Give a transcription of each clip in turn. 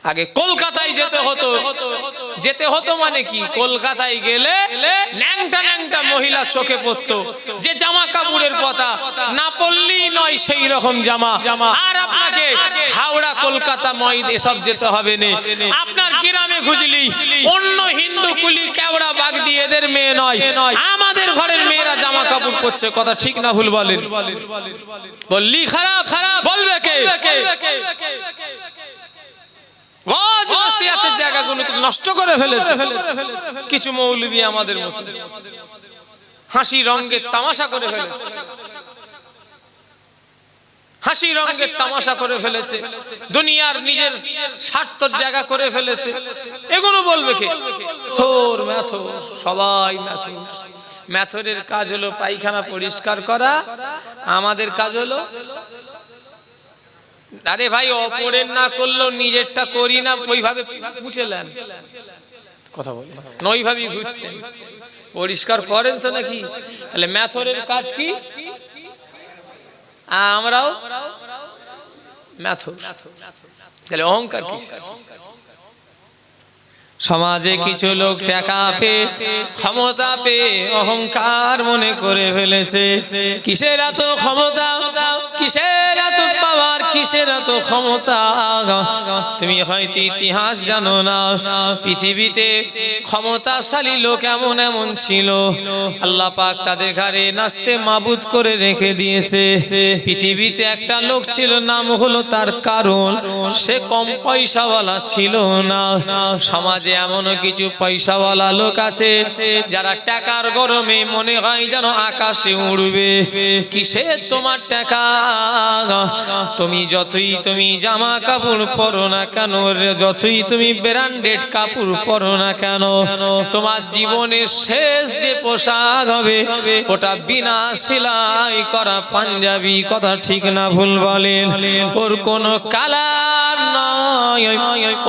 আগে কলকাতায় যেতে হতো মানে কি, কলকাতায় গেলে ন্যাংটা ন্যাংটা মহিলা চোখে পড়তো, যে জামা কাপড়ের কথা না পরলেই নয় সেই রকম জামা। আর আপনাকে হাওড়া কলকাতা ময়দ এসব যেতে হবে না। আপনার গ্রামে খুঁজলি অন্য হিন্দু কুলি কেওড়া বাগ দিয়ে এদের মেয়ে নয়, আমাদের ঘরের মেয়েরা জামা কাপড় পরছে। কথা ঠিক না ভুল বলেন? বললি খারাপ বলবে কে? জায়গাগুলোকে নষ্ট করে ফেলেছে কিছু মৌলবি আমাদের মতো, হাসি রঙের তামাশা করে ফেলেছে, হাসি রঙের তামাশা করে ফেলেছে, দুনিয়ার নিজের স্বার্থের জায়গা করে ফেলেছে। এগুলো বলবে কে? থোর ম্যাথর, সবাই ম্যাথর। ম্যাথরের কাজ হলো পায়খানা পরিষ্কার করা, আমাদের কাজ হলো আরে ভাই অপরের না করলেও নিজেরটা করি না, ওইভাবে পুছেলেন কথা বলে ওইভাবেই ঘুরছেন। পরিষ্কার করেন তো নাকি? তাহলে ম্যাথরের কাজ কি? আমরাও ম্যাথর। তাহলে অহংকার কি? সমাজে কিছু লোক টাকা পেয়ে ক্ষমতা পেয়ে অহংকার মনে করে ফেলেছে। কিসের এত ক্ষমতা, কিসের এত পাওয়ার, কিসের এত ক্ষমতা? তুমি হয়তো ইতিহাস জানো না, পৃথিবীতে ক্ষমতাশালী লোক এমন এমন ছিল, আল্লাহ পাক তাদের ঘরে নাচতে মাবুদ করে রেখে দিয়েছে। পৃথিবীতে একটা লোক ছিল, নাম হলো তার কারণ, সে কম পয়সাওয়ালা ছিল না। সমাজে এমন কিছু পয়সাওয়ালা লোক আছে যারা টাকার গরমে মনে হয় যেন আকাশে উড়বে। কিসে তোমার টাকা? তুমি যতই তুমি জামা কাপড় পরো না কেন, যতই তুমি ব্র্যান্ডেড কাপড় পরো না কেন, তোমার জীবনের শেষ যে পোশাক হবে ওটা বিনা সেলাই করা পাঞ্জাবি। কথা ঠিক না ভুল বলেন? ওর কোনো কালার নয়,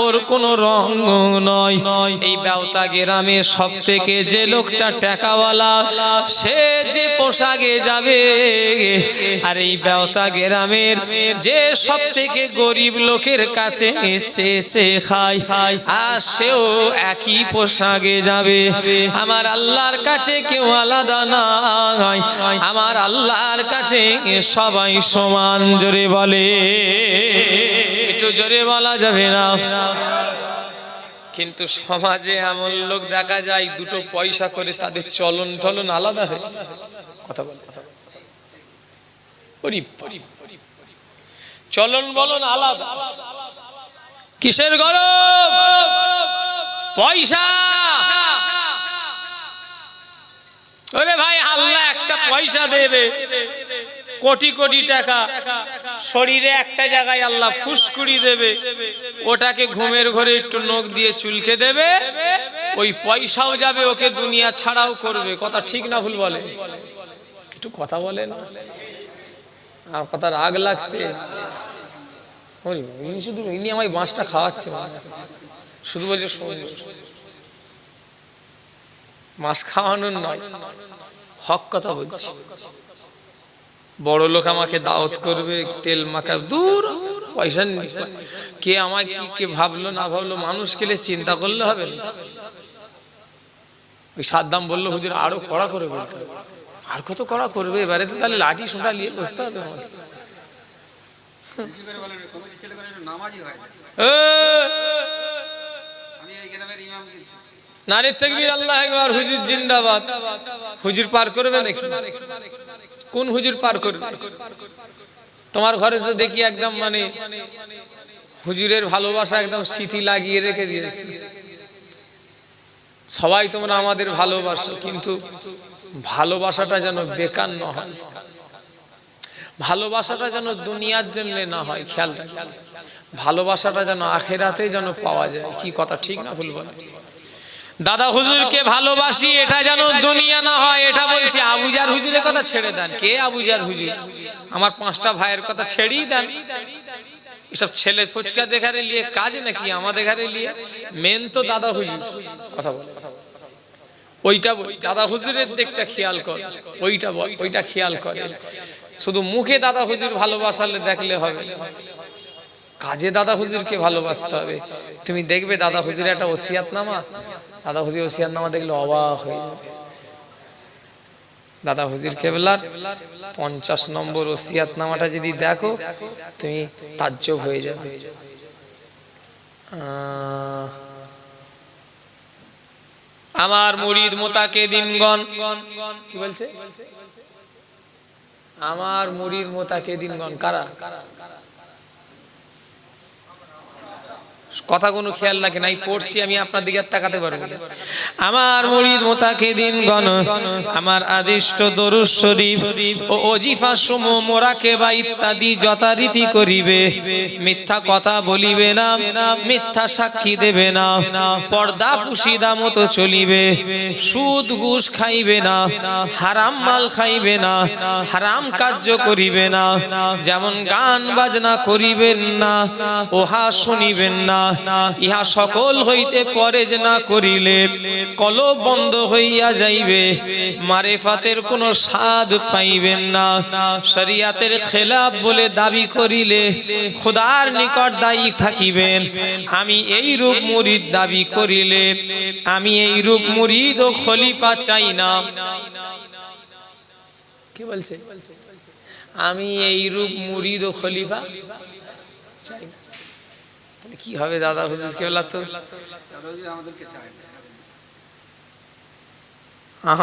ওর কোনো রং নয়। এই বেওতা গ্রামে সব থেকে যে লোকটা টাকাওয়ালা, সে যে পোশাকে যাবে, আর এই বেওতা গ্রামের যে সব থেকে গরিব লোকের কাছে চেয়ে খায়, আর সেও একই পোশাকে যাবে। আমার আল্লাহর কাছে কেউ আলাদা নয়, আমার আল্লাহর কাছে সবাই সমান। জোরে বলে, একটু জোরে বলা যাবে না? কিন্তু সমাজে এমন লোক দেখা যায় দুটো পয়সা করে তাদের চলন টলন আলাদা হয়ে কথা বলে, চলন বলন আলাদা। কিসের গরম? পয়সা। ওরে ভাই, আল্লাহ একটা পয়সা দেবে, কোটি কোটি টাকা, শরীরে একটা জায়গায় আল্লাহ ফুসকুড়ি দেবে, ওটাকে ঘুমের ঘরে একটু নখ দিয়ে চুলকে দেবে, ওই পয়সাও যাবে, ওকে দুনিয়া ছাড়াও করবে। কথা ঠিক না ভুল বলে? একটু কথা বলে না, আর কথা রাগ লাগছে। শুধু ইনি আমায় বাঁশটা খাওয়াচ্ছে, শুধু বলছে মাছ খাওয়ানোর নয়, হক কথা বলছি। বড় লোক আমাকে দাওয়াত করবে, তেল মাখা, দূর পয়সা নেই। কে আমায় কি কে ভাবলো না ভাবলো, মানুষ কেলে চিন্তা করলে হবে না। ওই সাদ্দাম বললো হুজুর আরো কড়া করে বলতে হবে। আর কত কড়া করবে? এবারে তো তাহলে লাঠি সোঁটা নিয়ে বসতে হবে আমাকে। নারী তাকবীর, আল্লাহু আকবার, হুজুর জিন্দাবাদ। হুজুর পার করবে নাকি? কোন হুজুর পার করবে? তোমার ঘরে তো দেখি একদম মানে হুজুরের ভালোবাসা একদম স্মৃতি লাগিয়ে রেখে দিয়েছে। সবাই তোমরা আমাদের ভালোবাসো, কিন্তু ভালোবাসাটা যেন বেকার না হয়, ভালোবাসাটা যেন দুনিয়ার জন্য না হয়। খেয়াল রাখবে, ভালোবাসাটা যেন আখিরাতে যেন পাওয়া যায়। কি কথা ঠিক না ভুল বলে? দাদা হুজুরকে ভালোবাসি, এটা যেন দুনিয়া না হয়। এটা বলছি আবুজার হুজুরের কথা ছেড়ে দেন। কে আবুজার হুজুর? আমার 5টা ভাইয়ের কথা ছেড়েই দেন। এসব ছেলে ফুচকা দেখারে নিয়ে কাজ নাকি আমাদের ঘরে নিয়ে? মেন তো দাদা হুজুর। কথা বলে ওইটা দাদা হুজুরের দিকটা খেয়াল কর, ওইটা খেয়াল করে। শুধু মুখে দাদা হুজুর ভালোবাসালে দেখলে হবে না। কাজে দাদা হুজুরকে ভালোবাসতে হবে। তুমি দেখবে দাদা হুজুরের একটা ওসিয়াতনামা, দাদা হুজুর ওসিয়াতনামা দেখলে অবাক হয়ে যাবে। দাদা হুজুর কেবলার 50 নম্বর ওসিয়াতনামাটা যদি দেখো তুমি তাজ্জব হয়ে যাবে। আমার মুরিদ মোতাকেদিনগণ, কি বলছে? আমার মুরিদ মোতাকেদিনগণ কারা? কথা কোনো খেয়াল রাখে নাই, পড়ছি আমি আপনার দিকে তাকাতে পারবো না। আমার মুরিদ মোতাকেদিনগণ আমার আদিষ্ট দরুদ শরীফ ও ওজিফা সমূহ মোরাকেবা ইত্যাদি যথারীতি করিবে, মিথ্যা কথা বলিবে না, মিথ্যা সাক্ষী দেবে না, পর্দা পুশিদা মতো চলিবে, সুদ ঘুষ খাইবে না, হারাম মাল খাইবে না, হারাম কার্য করিবে না, যেমন গান বাজনা করিবেন না, ওহা শুনিবেন না, ইহা সকল হইতে পরেজ না করিলে কলব বন্ধ হইয়া যাইবে, মারেফাতের কোনো স্বাদ পাইবেন না, শরিয়াতের খেলাফ বলে দাবি করিলে খোদার নিকট দায়ী থাকিবেন। আমি এই রূপ মুরিদ দাবি করিলে আমি এই রূপ মুরিদ ও খলিফা চাই না। কি বলছে? আমি এই রূপ মুরিদ ও খলিফা চাই না। কি হবে দাদা হুজুর কেবলা? তো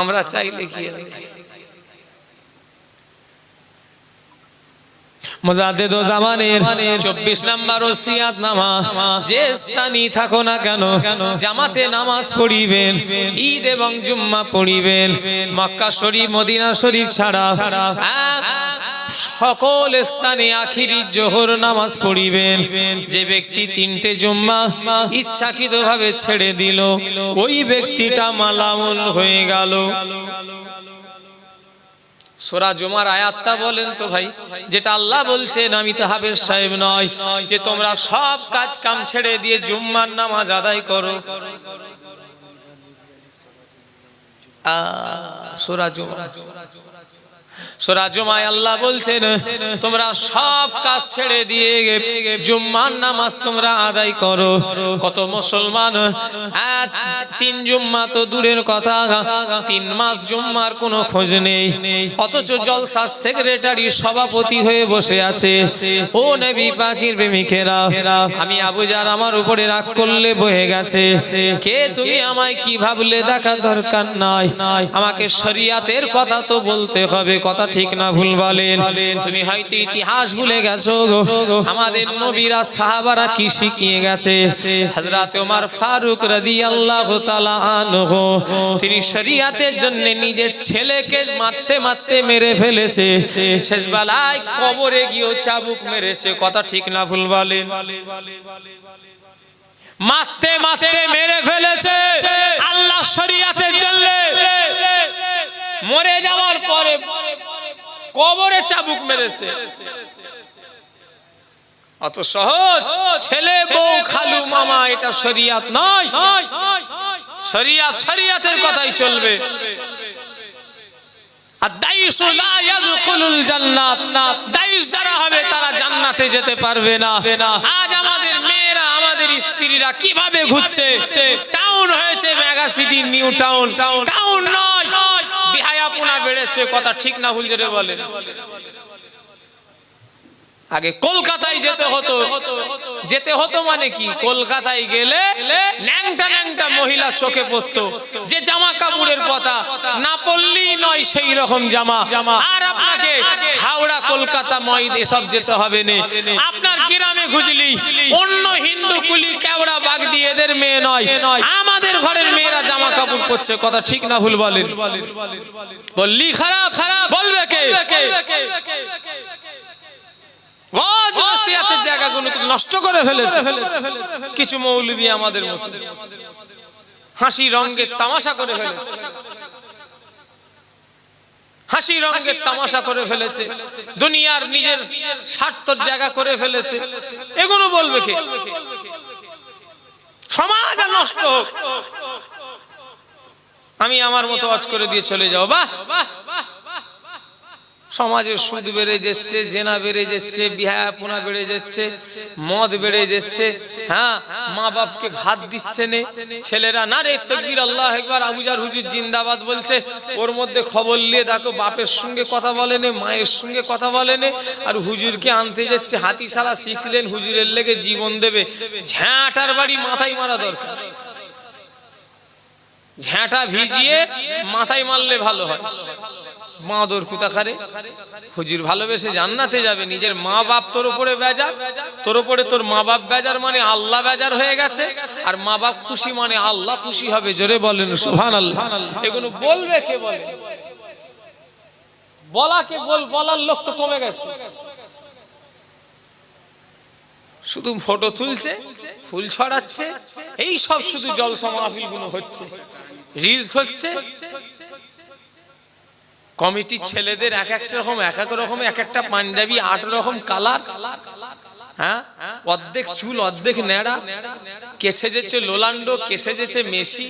আমরা চাইলে কি হবে? মুজাদ্দিদ ও জামানের 24 নম্বর ওসিয়াতনামা, যে স্থানে থাকো না কেন জামাতে নামাজ পড়িবেন, ঈদ এবং জুম্মা পড়িবেন, মক্কা শরীফ মদিনা শরীফ ছাড়া সকল স্থানে আখিরি জোহর নামাজ পড়িবেন। যে ব্যক্তি 3টে জুম্মা ইচ্ছাকৃতভাবে ছেড়ে দিল ওই ব্যক্তিটা মালামুন হয়ে গেল। সূরা জুমার আয়াতটা বলেন তো ভাই, যেটা আল্লাহ বলছেন, আমি তো হাফেজ সাহেব নয় যে তোমরা সব কাজ কাম ছেড়ে দিয়ে জুম্মার নামাজ আদায় করো। সূরা জুমায় আল্লাহ বলছেন তোমরা সব কাজ ছেড়ে দিয়ে জুম্মার নামাজ তোমরা আদায় করো। কত মুসলমান 3 জুম্মা তো দূরের কথা, 3 মাস জুম্মার কোনো খোঁজ নেই, অথচ জলসার সেক্রেটারি সভাপতি হয়ে বসে আছে। ও নবী পাকের প্রেমিকেরা, আমি আবু জার আমার উপরে রাগ করলে বহে গেছে, কে তুমি আমায় কি ভাবলে দেখার দরকার নাই, আমাকে শরিয়াতের কথা তো বলতে হবে। কথা ঠিক না ভুল বলেন? তুমি হয়তো ইতিহাস ভুলে গেছো, আমাদের নবীরা সাহাবারা কি শিখিয়ে গেছে। হযরত ওমর ফারুক রাদিয়াল্লাহু তাআলা আনহু তিনি শরিয়াতের জন্য নিজের ছেলেকে মারতে মারতে মেরে ফেলেছে, শেষ বেলায় কবরে গিয়ে চাবুক মেরেছে। কথা ঠিক না ভুল বলেন? মারতে মারতে মেরে ফেলেছে আল্লাহ শরিয়াতের জন্য, মরে যাওয়ার পরে কবরে চাবুক মেরেছে। অত সহজ ছেলে বউ খালু মামা এটা শরিয়াত নয়। শরিয়াত শরিয়াতের কথাই চলবে। আদ-দাইসু লা ইয়াদখুলুল জান্নাত, দাইস যারা হবে তারা জান্নাতে যেতে পারবে না। আজ আমাদের মেয়েরা আমাদের স্ত্রীরা কিভাবে ঘুরছে, টাউন হয়েছে mega city new town, town নয় বিহায়াপুনা বেড়েছে। কথা ঠিক না ভুল জোরে বলেন? আগে কলকাতায় যেতে হতো মানে কি, কলকাতায় গেলে ন্যাংটা ন্যাংটা মহিলা চোখে পড়তো, যে জামা কাপড়ের কথা না পরলেই নয় সেই রকম জামা। আর আপনাকে হাওড়া কলকাতা ময়দ এসব যেতে হবে না। আপনার গ্রামে খুঁজলি অন্য হিন্দু কুলি কেওড়া বাগদি এদের মেয়ে নয়, আমাদের ঘরের মেয়েরা জামা কাপড় পরছে। কথা ঠিক না ভুল বলেন? বললি খারাপ বলবে কে? জায়গাগুলোকে নষ্ট করে ফেলেছে কিছু মৌলবি আমাদের মতো, হাসি রঙের তামাশা করে ফেলেছে, হাসি রঙের তামাশা করে ফেলেছে, দুনিয়ার নিজের স্বার্থের জায়গা করে ফেলেছে। এগুলো বলবে কে? সমাজ নষ্ট হোক, আমি আমার মতো ওয়াজ করে দিয়ে চলে যাও। বাহ, সমাজে সুদ বেড়ে যাচ্ছে, জেনা বেড়ে যাচ্ছে, বিহায়াপনা বেড়ে যাচ্ছে, মদ বেড়ে যাচ্ছে। হ্যাঁ, মা বাপকে ভাত দিচ্ছে না, ছেলেরা নারে তাকবীর আল্লাহু আকবার আবুজার হুজুর জিন্দাবাদ বলছে, ওর মধ্যে খবর নিয়ে দেখো বাপের সঙ্গে কথা বলে না, মায়ের সঙ্গে কথা বলে না, আর হুজুরকে আনতে যাচ্ছে হাতিশালা শিখলেন হুজুরের লেগে জীবন দেবে। ঝ্যাঁটার বাড়ি মাথায় মারা দরকার, ঝ্যাঁটা ভিজিয়ে মাথায় মারলে ভালো হয়। মাদর কুতাখারে হুজুর ভালোবেসে জান্নাতে যাবে, নিজের মা বাপ তোর উপরে বেজার, তোর উপরে তোর মা বাপ বেজার মানে আল্লাহ বেজার হয়ে গেছে, আর মা বাপ খুশি মানে আল্লাহ খুশি হবে। জোরে বলেন সুবহানাল্লাহ। এগুলো বলবে কে? বলে বলাকে বলার লোক তো কমে গেছে, শুধু ফটো তুলছে, ফুল ছড়াচ্ছে, এই সব শুধু জলসা মাহফিল গুলো হচ্ছে, রিলস হচ্ছে। কমিটির ছেলেদের এক একটা রকম, এক এক রকম, এক একটা পাঞ্জাবি 8 রকম কালার। হ্যাঁ, অর্ধেক চুল অর্ধেক নেড়া, কেসে যেছে লোলান্ডো, কেসে যেছে মেসি।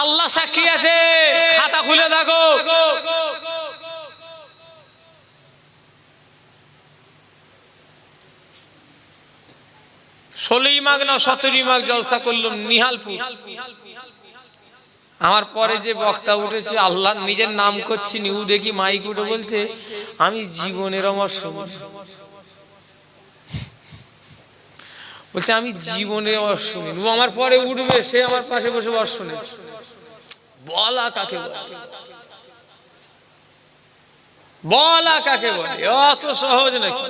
আল্লাহ সাক্ষী আছে, খাতা খুলে দেখো। ষোলোই মাঘ না 17ই মাঘ জলসা করলাম নিহালপুর। আমার পরে যে বক্তা উঠেছে, আল্লাহ নিজের নাম করছি, নিউ দেখি মাইক উঠে বলছে, আমি জীবনের আমার শুনি, বলছে আমি জীবনে আমার শুনিনি। ও আমার পরে উঠবে, সে আমার পাশে বসে বস শুনেছে। বলা কাকে বলে? বলা কাকে বলে? অত সহজ নাকি?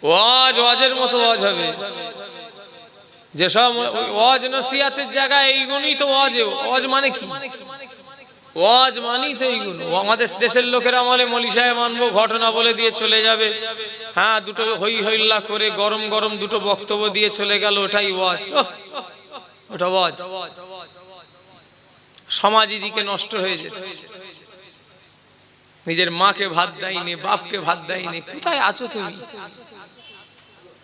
ওয়াজ ওয়াজের মতো ওয়াজ হবে, যেসব ওয়াজ নসিহতের জায়গায় এইগুলোই তো ওয়াজ। ওয়াজ মানে কি? ওয়াজ মানেই তো এইগুলো। আমাদের দেশের লোকেরা মানে মলি সাহেব মানবো, ঘটনা বলে দিয়ে চলে যাবে। হ্যাঁ, দুটো হই হইল্লা করে গরম গরম দুটো বক্তব্য দিয়ে চলে গেল, ওটাই ওয়াজ। ওটা ওয়াজ। সমাজ এদিকে নষ্ট হয়ে যাচ্ছে, নিজের মাকে ভাত দেয়নি, বাপকে ভাত দেয়নি। কোথায় আছো তুমি?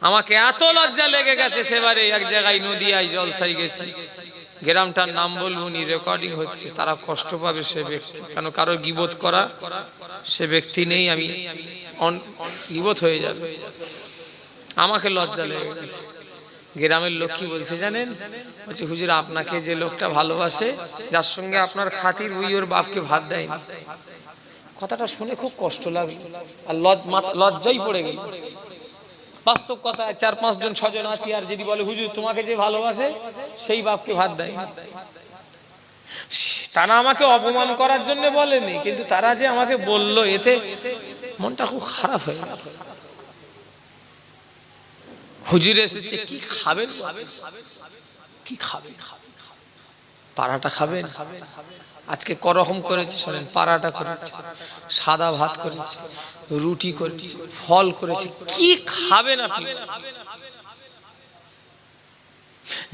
আমাকে এত লজ্জা লেগে গেছে, সেবারে এক জায়গায় নদিয়ায় জলসাই গেছি, গ্রামটার নাম বলবো নি, রেকর্ডিং হচ্ছে, তারা কষ্ট পাবে সে ব্যক্তি, কেন কারো গীবত করা সে ব্যক্তি নেই, আমি গীবত হয়ে যাবে। আমাকে লজ্জা লেগে গেছে। গ্রামের লোক কি বলছে জানেন? বলছে হুজুর আপনাকে যে লোকটা ভালোবাসে, যার সঙ্গে আপনার খাতির, ওই ওর বাপকে ভাত দেয়নি। কথাটা শুনে খুব কষ্ট লাগলো, আর লজ্জাই পড়ে গেল। বাস্তব কথা, 4-5 জন 6 জন আছি, আর যদি বলে হুজুর তোমাকে যে ভালোবাসে সেই বাপকে ভাত দেয়নি, তারা আমাকে অপমান করার জন্য বলেনি, কিন্তু তারা যে আমাকে বললো, এতে মনটা খুব খারাপ হয়ে গেল। হুজুর এসেছে, কি খাবেন? কি খাবেন? পারাটা খাবেন? আজকে করকম করেছি শোনেন, পারাটা করেছি, সাদা ভাত করেছি, রুটি করেছি, ফল করেছি, কি খাবেন আপনি?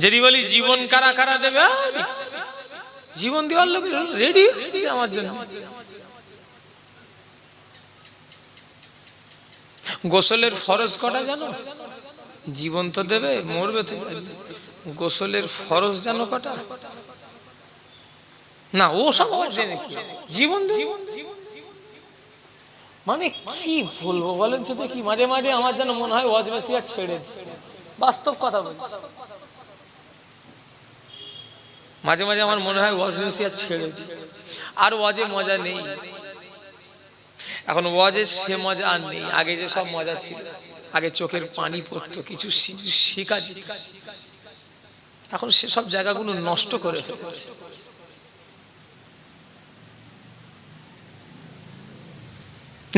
যদি বলি জীবন কারা কারা দেবে, জীবন দেওয়ার লোক রেডি হয়েছে আমার জন্য। গোসলের ফরজ কটা জানো? জীবন তো দেবে, মরবে তো। গোসলের ফরজ জানো কটা? না, ও সব জীবন মানে কি বলবো বলেন তো দেখি। মাঝে মাঝে আমার যেন মনে হয় ওয়াজ নসিহত ছেড়ে, বাস্তব কথা বলছি, মাঝে মাঝে আমার মনে হয় ওয়াজ নসিহত ছেড়েছি, আর ওয়াজে মজা নেই। এখন ওয়াজে সে মজা আর নেই, আগে যে সব মজা ছিল। আগে চোখের পানি পড়তো, কিছু শেখা যেত, এখন সেসব জায়গাগুলো নষ্ট করে ফেলেছে।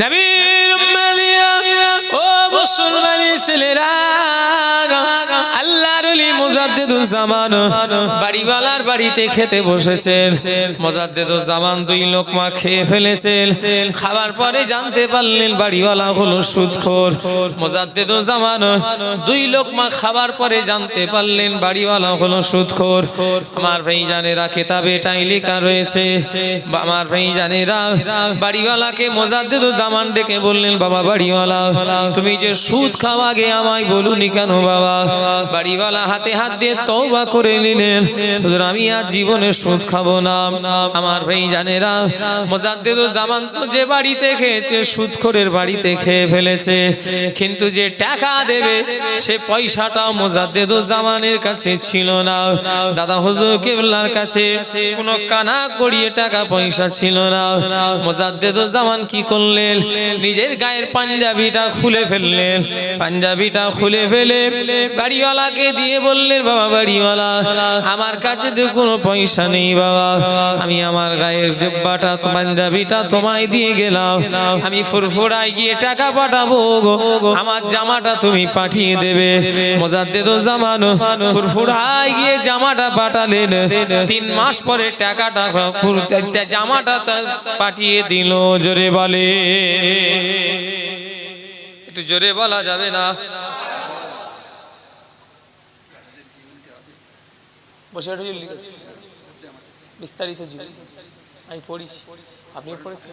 নবীর উম্মতিয়া ও মুসলমানি ছেলেরা, আল্লাহর ওলি মুজাদ্দিদুজ জামান বাড়িওয়ালার বাড়িতে খেতে বসেছেন। মুজাদ্দিদুজ জামান 2 লোকমা খেয়ে ফেলেছেন। খাবার পরে জানতে পারলেন বাড়িওয়ালা হলো সুদখোর। মুজাদ্দিদুজ জামান 2 লোকমা খাবার পরে জানতে পারলেন বাড়িওয়ালা হলো সুদখোর। আমার ভাইজানেরা, কিতাবে এটাই লেখা রয়েছে। আমার ভাইজানেরা, বাড়িওয়ালাকে মুজাদ্দিদুজ জামান ডেকে বললেন, বাবা বাড়িওয়ালা, তুমি যে সুদ খাওয়া গে আমায় বলুনি কেন বাবা? বাড়িওয়ালা হাতে হাত দিয়ে তওবা করে নিলেন, হুজুর আমি আর জীবনে সুদ খাবো না। আমার ভাই জানেরা, মুজাদ্দিদুল জামান তো যে বাড়িতে খেয়েছে সুদখোরের বাড়িতে খেয়ে ফেলেছে, কিন্তু যে টাকা দেবে সে পয়সাটা মুজাদ্দিদুল জামানের কাছে ছিল না। দাদা হুজুর কিবলার কাছে কোনো কানা কড়িয়ে টাকা পয়সা ছিল না। মুজাদ্দিদুল জামান কি করলেন? নিজের গায়ের পাঞ্জাবিটা খুলে ফেললেন। পাঞ্জাবিটা খুলে ফেলে বাড়িওয়ালাকে দিয়ে বললেন, বাবা বাড়িওয়ালা, আমার কাছে তো কোনো পয়সা নেই বাবা, আমি আমার গায়ের জুব্বাটা পাঞ্জাবিটা তোমায় দিয়ে গেলাম, আমি ফুরফুরায় গিয়ে টাকা পাঠাবো, আমার জামাটা তুমি পাঠিয়ে দেবে। মুজাদ্দিদুল জামান ফুরফুরায় গিয়ে জামাটা পাঠালেন। 3 মাস পরে টাকাটা জামাটা পাঠিয়ে দিল। জোরে বলে, একটু জোরে বলা যাবে না? বসে বিস্তারিত জীবন আমি পড়িছি, আপনি পড়েছেন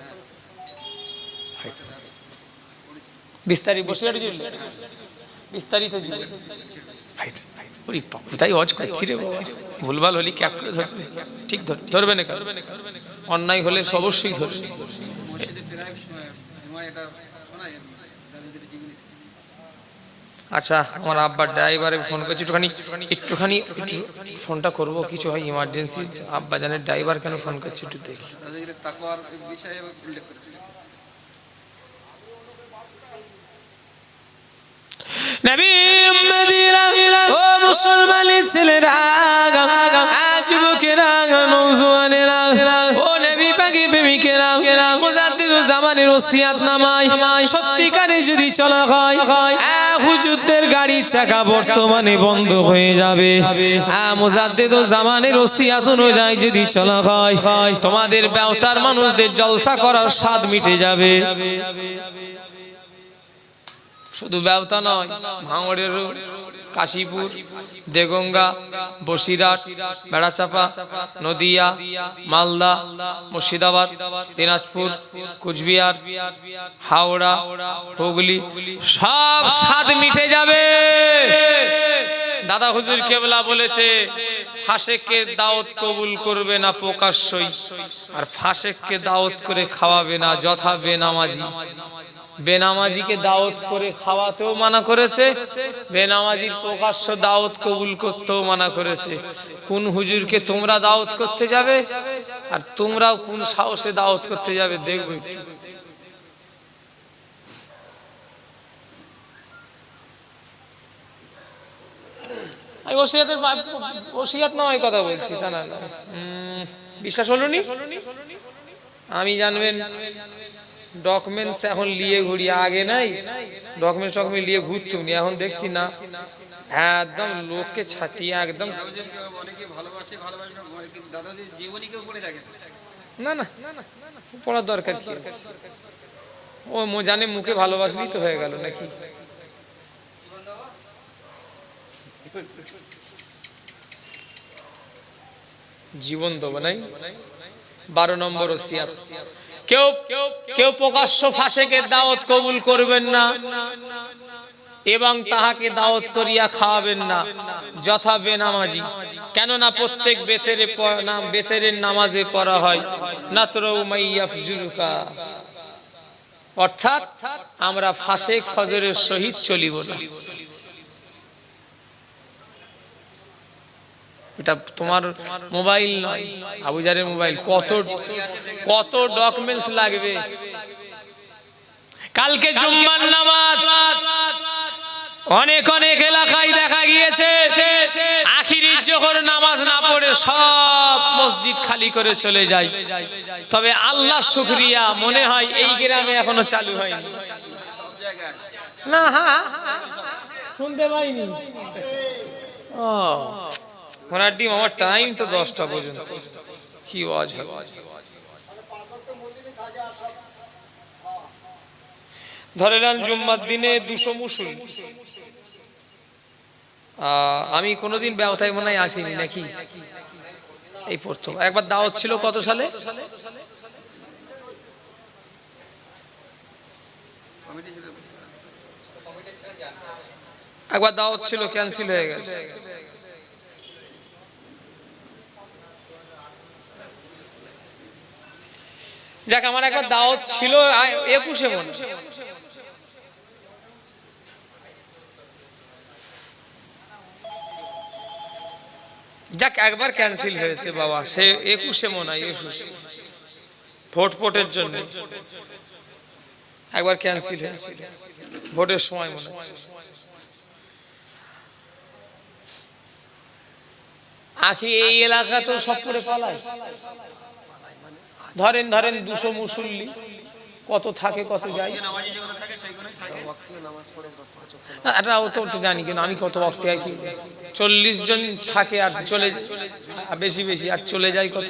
বিস্তারিত বসে বিস্তারিত জীবন। কোথায় অজ করছি রে বাবা, ভুলভাল হলে ক্যাপ করে ধরবে, ঠিক ধরবে না, অন্যায় হলে অবশ্যই ধরবে। আচ্ছা, আমার আব্বার ড্রাইভারে ফোন করছি, একটুখানি ফোনটা করবো, কিছু হয় ইমার্জেন্সি। আব্বা জানের ড্রাইভার কেন ফোন করছে, একটু দেখি। নবী উম্মতিরা, ও মুসলমানের ছেলেরা, যুবকেরা, নওজোয়ানেরা, ও নবী পাকের প্রেমিকেরা, মুজাদ্দিদুল জামানের ওসিয়াতনামায় সত্যিকারে যদি চলা হয়, হুজুরদের গাড়ির চাকা বর্তমানে বন্ধ হয়ে যাবে। মুজাদ্দিদুল জামানের ওসিয়াত অনুযায়ী যদি চলা হয়, তোমাদের বেওতার মানুষদের জলসা করার স্বাদ মিটে যাবে। শুধু বেওতা নয়, ভাঙড়ের, কাশীপুর, দেগঙ্গা, বসিরহাট, বেড়াচাপা, নদিয়া, মালদা, মুর্শিদাবাদ, দিনাজপুর, কুচবিহার, হাওড়া, হুগলি, সব স্বাদ মিটে যাবে। দাদা হুজুর কেবলা বলেছে, ফাসেককে দাওয়াত কবুল করবে না প্রকাশ্যই, আর ফাসেককে দাওয়াত করে খাওয়াবে না যথা বেনামাজি। বেনামাজিকে দাওয়াত করে খাওয়াতেও মানা করেছে, বেনামাজির প্রকাশ্য দাওয়াত কবুল করতেও মানা করেছে। কোন হুজুরকে তোমরা দাওয়াত করতে যাবে, আর তোমরাও কোন সাহসে দাওয়াত করতে যাবে দেখবে। আমি ওসিয়াত নয় কথা বলছি, তা না, বিশ্বাস হলো নি? আমি জানবেন ডকুমেন্টস এখন নিয়ে ঘুরি, আগে নাই ডকুমেন্টস নিয়ে ঘুরতুম, এখন দেখছি না, একদম লোককে ছাতিয়ে একদম। না না, পড়ার দরকার কি? ও জানে মুখে ভালোবাসলেই তো হয়ে গেল নাকি? জীবন দেবো নাই। 12 নম্বর ওসিয়াত, কেউ প্রকাশ্য ফাসেকের দাওয়াত কবুল করবেন না এবং তাহাকে দাওয়াত করিয়া খাওয়াবেন না যথা বেনামাজি। কেননা প্রত্যেক বেতেরের নামাজে পড়া হয় নাতরু মাইয়াফজুরুকা, অর্থাৎ আমরা ফাসেক ফজরের সহিত চলিব না। এটা তোমার মোবাইল নয়, আবুজারের মোবাইল। কত ডকুমেন্টস লাগবে। কালকে জুম্মার নামাজ অনেক এলাকায় দেখা গিয়েছে, আখিরি জোহর নামাজ না পড়ে সব মসজিদ খালি করে চলে যায়। তবে আল্লাহ শুকরিয়া, মনে হয় এই গ্রামে এখনো চালু হয়নি। না, হ্যাঁ শুনতে পাইনি। ওনার ডিম, আমার টাইম তো 10টা পর্যন্ত। কি ওয়াজ হবে? ধরে নেন জুম্মার দিনে 200 মুসলিম। আমি কোনোদিন ব্যবসায় মনে হয় আসিনি নাকি, এই প্রথম একবার দাওয়াত ছিল। কত সালে? একবার দাওয়াত ছিল, ক্যান্সেল হয়ে গেছে। যাক, আমার একবার দাওয়াত ছিল 21-এ মনে, যাক একবার ক্যান্সেল হয়েছে বাবা, সে 21-এ মনে হয়, ভোটের জন্য একবার ক্যান্সেল হয়েছিল, ভোটের সময় মনে হচ্ছে। আখি এই এলাকা তো সব করে পালায়, ধরেন 200 মুসল্লি, কত থাকে কত যায়, এটাও তো জানি, কিন্তু আমি কত ওয়াক্তে হয় কি 40 জন থাকে আর চলে, বেশি আর চলে যায় কত,